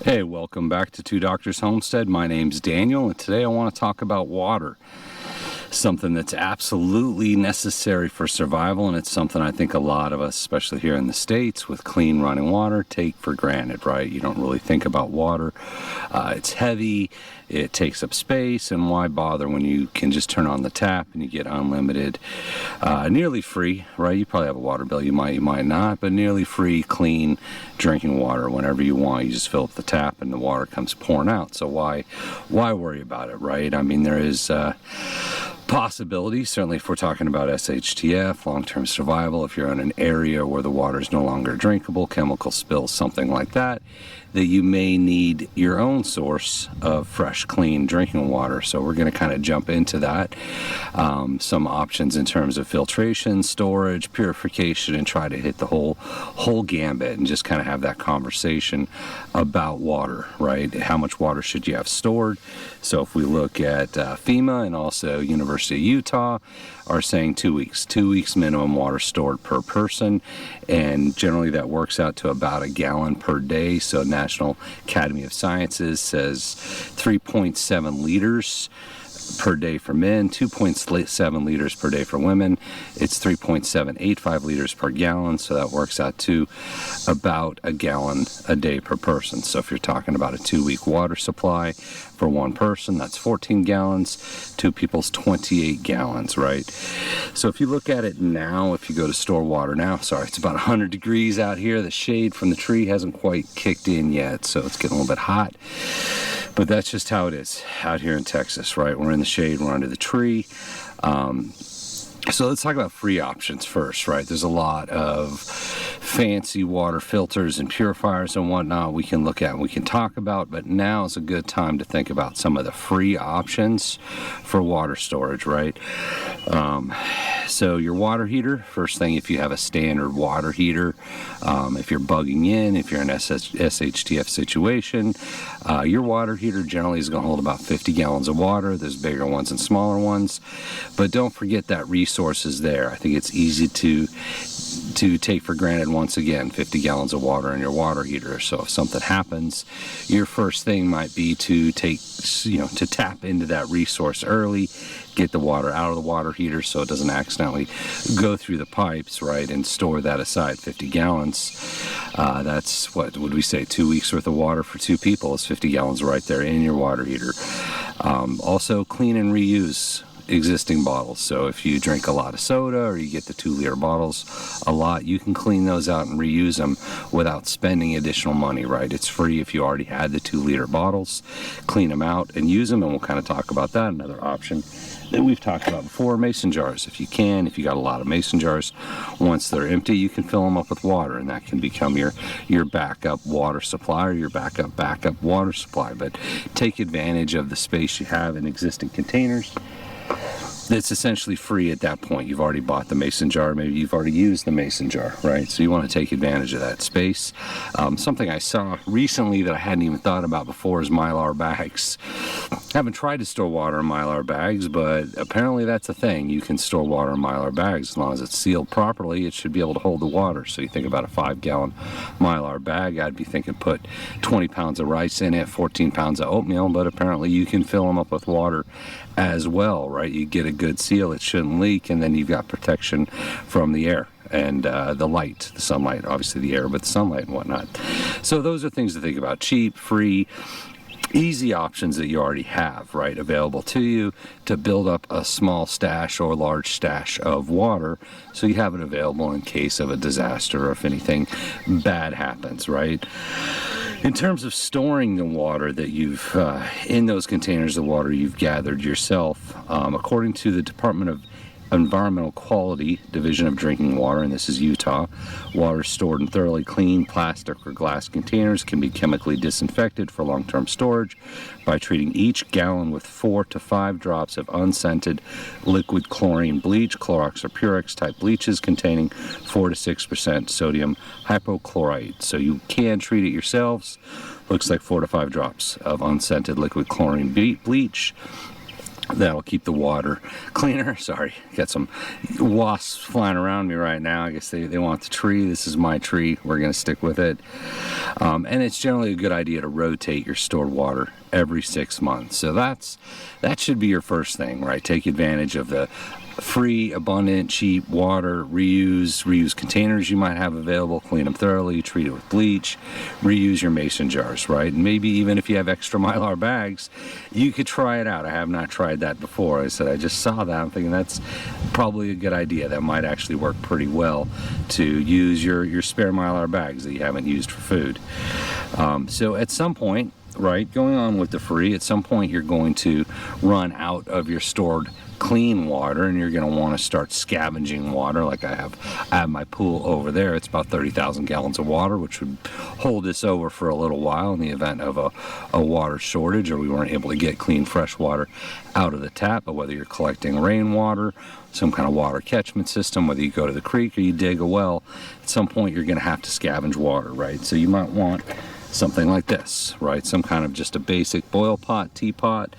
Hey, welcome back to Two Doctors Homestead. My name's Daniel, and today I want to talk about water. Something that's absolutely necessary for survival, and it's something I think a lot of us, especially here in the States with clean running water, take for granted, right? You don't really think about water. It's heavy, it takes up space, and why bother when you can just turn on the tap and you get unlimited, nearly free, right? You probably have a water bill, you might not, but nearly free, clean drinking water whenever you want. You just fill up the tap and the water comes pouring out. So why worry about it, right? I mean, there is possibility, certainly if we're talking about Shtf, long-term survival, if you're in an area where the water is no longer drinkable, chemical spills, something like that, that you may need your own source of fresh, clean drinking water. So we're going to kind of jump into that. Some options in terms of filtration, storage, purification, and try to hit the whole gambit and just kind of have that conversation about water, right? How much water should you have stored? So if we look at FEMA and also University of Utah are saying 2 weeks. 2 weeks minimum water stored per person, and generally that works out to about a gallon per day. So National Academy of Sciences says 3.7 liters per day for men, 2.7 liters per day for women. It's 3.785 liters per gallon, so that works out to about a gallon a day per person. So if you're talking about a 2-week water supply for one person, that's 14 gallons. Two people's 28 gallons, right? So if you look at it now, if you go to store water now, it's about 100 degrees out here. The shade from the tree hasn't quite kicked in yet, so it's getting a little bit hot. But that's just how it is out here in Texas, right? We're in the shade, we're under the tree. So let's talk about free options first, right? There's a lot of fancy water filters and purifiers and whatnot we can look at and we can talk about, but now is a good time to think about some of the free options for water storage, right? So your water heater, first thing, if you have a standard water heater, if you're bugging in, if you're in an SHTF situation, your water heater generally is going to hold about 50 gallons of water. There's bigger ones and smaller ones, but don't forget that resource is there. I think it's easy to take for granted, once again, 50 gallons of water in your water heater. So if something happens, your first thing might be to to tap into that resource early, get the water out of the water heater so it doesn't accidentally go through the pipes, right, and store that aside. 50 gallons, that's, what would we say, 2 weeks worth of water for two people is 50 gallons right there in your water heater. Also, clean and reuse existing bottles. So if you drink a lot of soda or you get the 2-liter bottles a lot, you can clean those out and reuse them without spending additional money, right? It's free if you already had the 2-liter bottles. Clean them out and use them, and we'll kind of talk about that. Another option that we've talked about before, mason jars. If you got a lot of mason jars, once they're empty, you can fill them up with water, and that can become your backup water supply or your backup water supply. But take advantage of the space you have in existing containers. It's essentially free at that point. You've already bought the mason jar. Maybe you've already used the mason jar, right? So you want to take advantage of that space. Something I saw recently that I hadn't even thought about before is Mylar bags. I haven't tried to store water in Mylar bags, but apparently that's a thing. You can store water in Mylar bags. As long as it's sealed properly, it should be able to hold the water. So you think about a 5-gallon Mylar bag, I'd be thinking put 20 pounds of rice in it, 14 pounds of oatmeal, but apparently you can fill them up with water as well, right? You get a good seal, it shouldn't leak, and then you've got protection from the air and the light, the sunlight, obviously the air, but the sunlight and whatnot. So those are things to think about. Cheap, free, easy options that you already have, right, available to you to build up a small stash or large stash of water so you have it available in case of a disaster or if anything bad happens, right? In terms of storing the water that you've, in those containers of water you've gathered yourself, according to the Department of Environmental Quality Division of Drinking Water, and this is Utah, water stored in thoroughly clean plastic or glass containers can be chemically disinfected for long-term storage by treating each gallon with 4 to 5 drops of unscented liquid chlorine bleach, Clorox or Purex type bleaches containing 4 to 6% sodium hypochlorite. So you can treat it yourselves. Looks like 4 to 5 drops of unscented liquid chlorine bleach. That'll keep the water cleaner. Sorry, got some wasps flying around me right now. I guess they want the tree. This is my tree. We're going to stick with it. And it's generally a good idea to rotate your stored water every 6 months. So that should be your first thing, right? Take advantage of the free, abundant, cheap water. Reuse containers you might have available, clean them thoroughly, treat it with bleach, reuse your mason jars, right? And maybe even if you have extra Mylar bags, you could try it out. I have not tried that before. I said I just saw that. I'm thinking that's probably a good idea. That might actually work pretty well to use your spare Mylar bags that you haven't used for food. So at some point, right, going on with the free, at some point you're going to run out of your stored clean water, and you're going to want to start scavenging water. Like I have my pool over there. It's about 30,000 gallons of water, which would hold us over for a little while in the event of a water shortage, or we weren't able to get clean fresh water out of the tap. But whether you're collecting rainwater, some kind of water catchment system, whether you go to the creek or you dig a well, at some point you're going to have to scavenge water, right? So you might want something like this, right? Some kind of just a basic boil pot, teapot.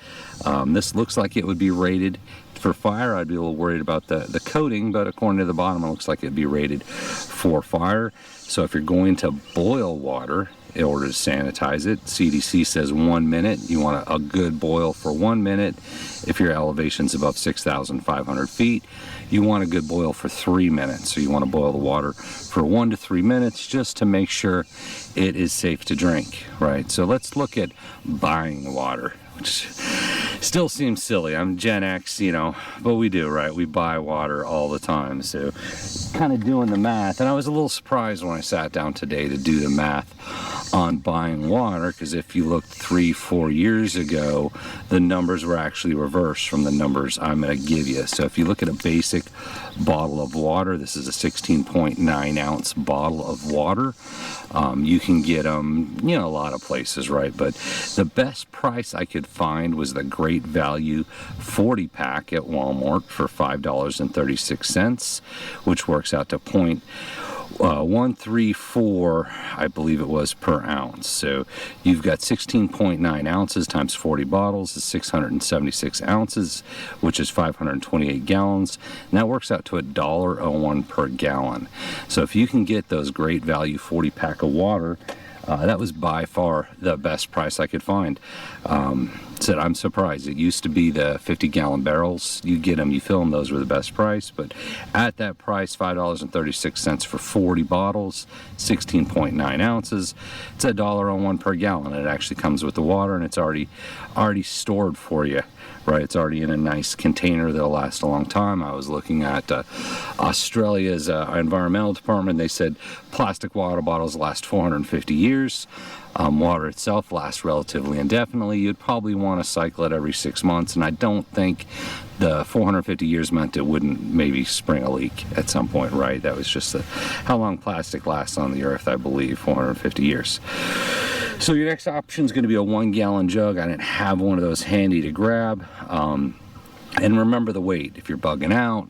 This looks like it would be rated for fire. I'd be a little worried about the coating, but according to the bottom, it looks like it'd be rated for fire. So if you're going to boil water in order to sanitize it, CDC says 1 minute. You want a good boil for 1 minute. If your elevation's above 6,500 feet, you want a good boil for 3 minutes. So you want to boil the water for 1 to 3 minutes just to make sure it is safe to drink, right? So let's look at buying water, which still seems silly. I'm Gen X, but we do, right? We buy water all the time. So kind of doing the math, and I was a little surprised when I sat down today to do the math on buying water, because if you looked 3-4 years ago, the numbers were actually reversed from the numbers I'm going to give you. So if you look at a basic bottle of water, this is a 16.9 ounce bottle of water. You can get them, a lot of places, right? But the best price I could find was the Great Value 40 pack at Walmart for $5.36, which works out to 134, I believe it was, per ounce. So you've got 16.9 ounces times 40 bottles is 676 ounces, which is 528 gallons. And that works out to $1.01 per gallon. So if you can get those Great Value 40 pack of water, that was by far the best price I could find. Said I'm surprised. It used to be the 50-gallon barrels. You get them, you fill them, those were the best price. But at that price, $5.36 for 40 bottles, 16.9 ounces, it's $1.01 per gallon. It actually comes with the water, and it's already stored for you, right? It's already in a nice container that'll last a long time. I was looking at Australia's environmental department. They said plastic water bottles last 450 years. Water itself lasts relatively indefinitely. You'd probably want to cycle it every 6 months, and I don't think the 450 years meant it wouldn't maybe spring a leak at some point, right? That was just how long plastic lasts on the earth, I believe, 450 years. So your next option is going to be a 1-gallon jug. I didn't have one of those handy to grab. And remember the weight. If you're bugging out,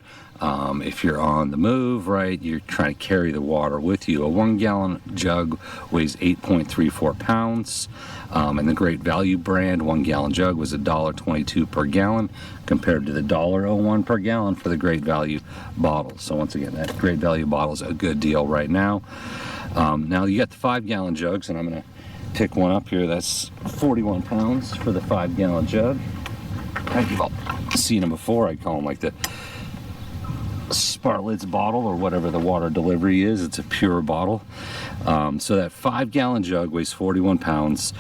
if you're on the move, right, you're trying to carry the water with you. A 1-gallon jug weighs 8.34 pounds. And the Great Value brand 1-gallon jug was $1.22 per gallon compared to the $1.01 per gallon for the Great Value bottle. So once again, that Great Value bottle is a good deal right now. Now you got the 5-gallon jugs, and I'm going to pick one up here. That's 41 pounds for the 5-gallon jug. I've seen them before. I call them like the Spartlets bottle or whatever the water delivery is. It's a pure bottle. So that 5-gallon jug weighs 41 pounds.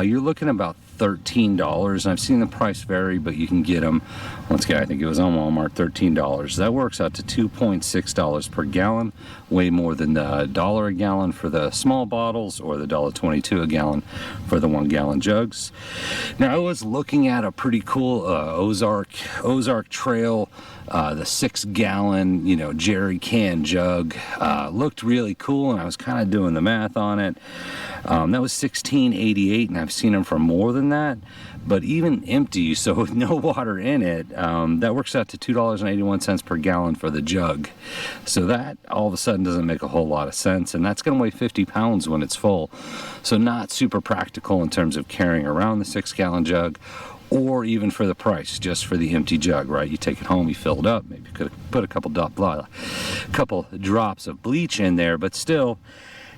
You're looking about $13. I've seen the price vary, but you can get them, once again, I think it was on Walmart, $13. That works out to $2.6 per gallon, way more than the $1 a gallon for the small bottles or the $1.22 a gallon for the 1-gallon jugs. Now, I was looking at a pretty cool Ozark Trail, the 6-gallon, jerry can jug. Looked really cool, and I was kind of doing the math on it. That was $16.88, and I've seen them for more than that. But even empty, so with no water in it, that works out to $2.81 per gallon for the jug. So that all of a sudden doesn't make a whole lot of sense, and that's going to weigh 50 pounds when it's full. So not super practical in terms of carrying around the 6-gallon jug or even for the price, just for the empty jug, right? You take it home, you fill it up, maybe you could put a couple drops of bleach in there, but still,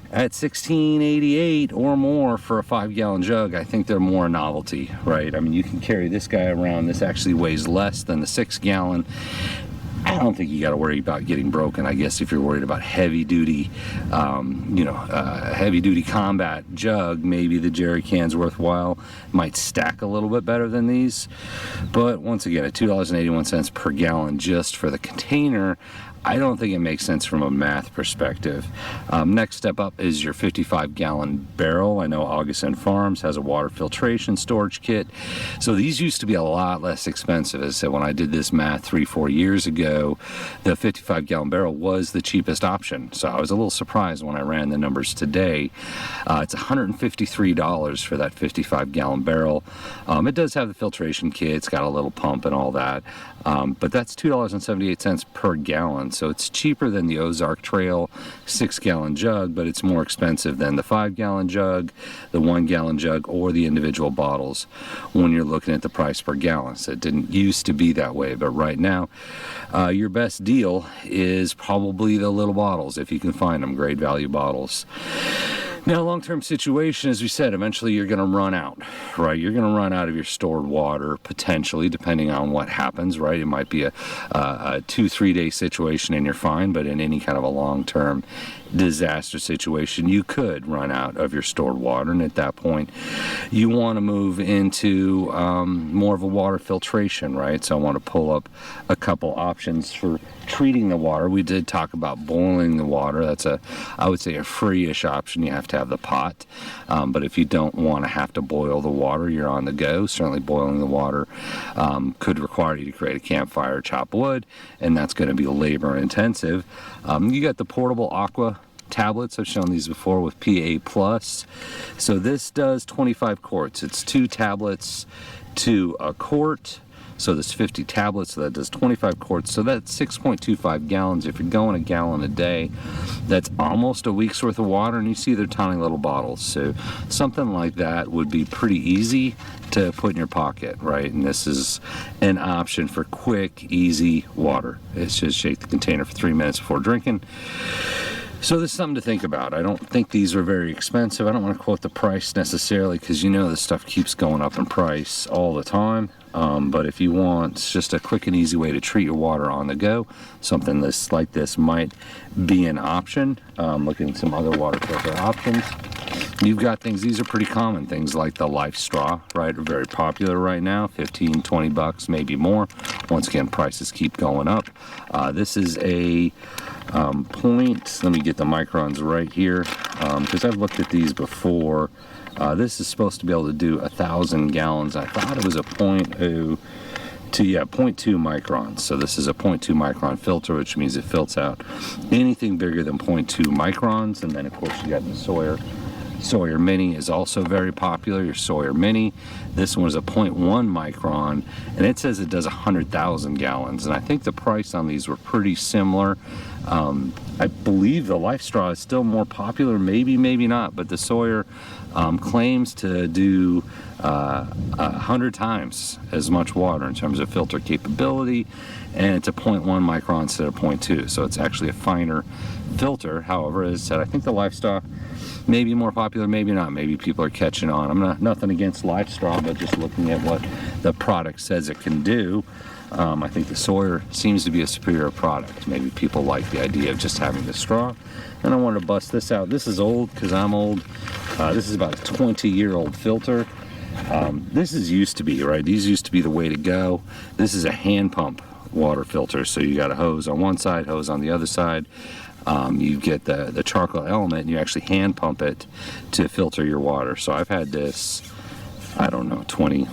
at $16.88 or more for a 5-gallon jug, I think they're more a novelty, right? I mean, you can carry this guy around. This actually weighs less than the 6-gallon. I don't think you got to worry about getting broken. I guess if you're worried about heavy-duty, heavy-duty combat jug, maybe the jerry can's worthwhile. Might stack a little bit better than these. But once again, at $2.81 per gallon just for the container, I don't think it makes sense from a math perspective. Next step up is your 55-gallon barrel. I know Augustin Farms has a water filtration storage kit. So these used to be a lot less expensive. As I said, when I did this math 3-4 years ago, the 55-gallon barrel was the cheapest option. So I was a little surprised when I ran the numbers today. It's $153 for that 55-gallon barrel. It does have the filtration kit. It's got a little pump and all that. But that's $2.78 per gallon. So it's cheaper than the Ozark Trail 6-gallon jug, but it's more expensive than the 5-gallon jug, the 1-gallon jug, or the individual bottles when you're looking at the price per gallon. So it didn't used to be that way, but right now your best deal is probably the little bottles, if you can find them, great value bottles. Now, long-term situation, as we said, eventually you're going to run out, right? You're going to run out of your stored water, potentially, depending on what happens, right? It might be a 2-3 day situation and you're fine, but in any kind of a long-term disaster situation, you could run out of your stored water, and at that point, you want to move into more of a water filtration, right? So I want to pull up a couple options for treating the water. We did talk about boiling the water. That's I would say a free-ish option. You have to have the pot, but if you don't want to have to boil the water, you're on the go. Certainly boiling the water could require you to create a campfire, chop wood, and that's going to be labor intensive. You got the portable aqua tablets. I've shown these before with PA+. So this does 25 quarts. It's 2 tablets to a quart. So there's 50 tablets, so that does 25 quarts. So that's 6.25 gallons. If you're going a gallon a day, that's almost a week's worth of water, and you see they're tiny little bottles. So something like that would be pretty easy to put in your pocket, right? And this is an option for quick, easy water. It's just shake the container for 3 minutes before drinking. So there's something to think about. I don't think these are very expensive. I don't want to quote the price necessarily because you know this stuff keeps going up in price all the time. But if you want just a quick and easy way to treat your water on the go, something like this might be an option. Looking at some other water filter options. You've got things, these are pretty common, things like the Life Straw, right, are very popular right now, 15, 20 bucks, maybe more. Once again, prices keep going up. This is a point, let me get the microns right here, because I've looked at these before. This is supposed to be able to do 1,000 gallons. I thought it was a 0.2 microns. So this is a 0.2 micron filter, which means it filters out anything bigger than 0.2 microns. And then, of course, you got the Sawyer Mini is also very popular, your Sawyer Mini. This one is a 0.1 micron, and it says it does 100,000 gallons. And I think the price on these were pretty similar. I believe the Life Straw is still more popular, maybe not, but the Sawyer claims to do 100 times as much water in terms of filter capability, and it's a 0.1 micron instead of 0.2, so it's actually a finer filter. However, as I said, I think the Life Straw may be more popular, maybe not. Maybe people are catching on. I'm nothing against Life Straw, but just looking at what the product says it can do, I think the Sawyer seems to be a superior product. Maybe people like the idea of just having the straw. And I wanted to bust this out. This is old because I'm old. This is about a 20-year-old filter. This is used to be, right? These used to be the way to go. This is a hand pump water filter. So you got a hose on one side, hose on the other side. You get the charcoal element and you actually hand pump it to filter your water. So I've had this, I don't know, 20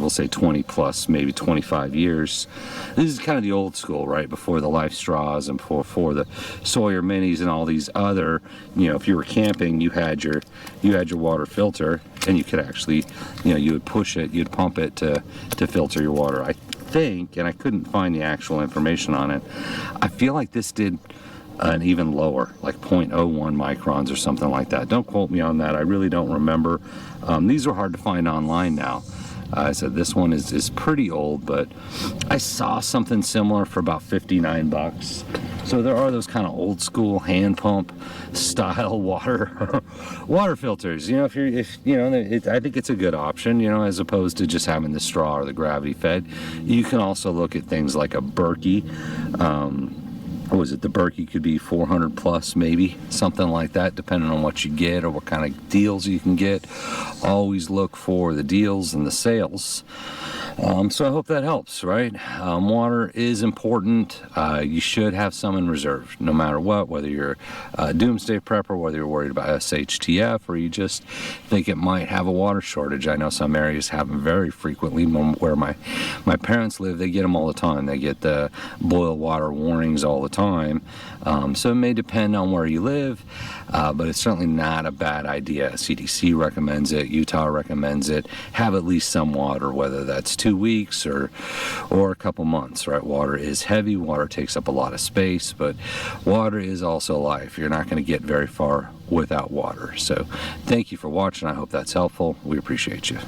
plus, maybe 25 years. This is kind of the old school, right? Before the Life Straws and before the Sawyer Minis and all these other, if you were camping, you had your water filter, and you could actually, you would push it, you'd pump it to filter your water. I think, and I couldn't find the actual information on it, I feel like this did an even lower, like 0.01 microns or something like that. Don't quote me on that. I really don't remember. These are hard to find online now. I said this one is pretty old, but I saw something similar for about 59 bucks. So there are those kind of old school hand pump style water filters. You know, I think it's a good option, you know, as opposed to just having the straw or the gravity fed. You can also look at things like a Berkey. What was it? The Berkey could be 400 plus, maybe something like that, depending on what you get or what kind of deals you can get. Always look for the deals and the sales. So I hope that helps, right? Water is important. You should have some in reserve, no matter what, whether you're a doomsday prepper, whether you're worried about Shtf, or you just think it might have a water shortage. I know some areas have them very frequently. Where my parents live, they get them all the time. They get the boil water warnings all the time. So it may depend on where you live, but it's certainly not a bad idea. CDC recommends it. Utah recommends it. Have at least some water, whether that's 2 weeks or a couple months, right? Water is heavy. Water takes up a lot of space, but water is also life. You're not going to get very far without water. So thank you for watching. I hope that's helpful. We appreciate you.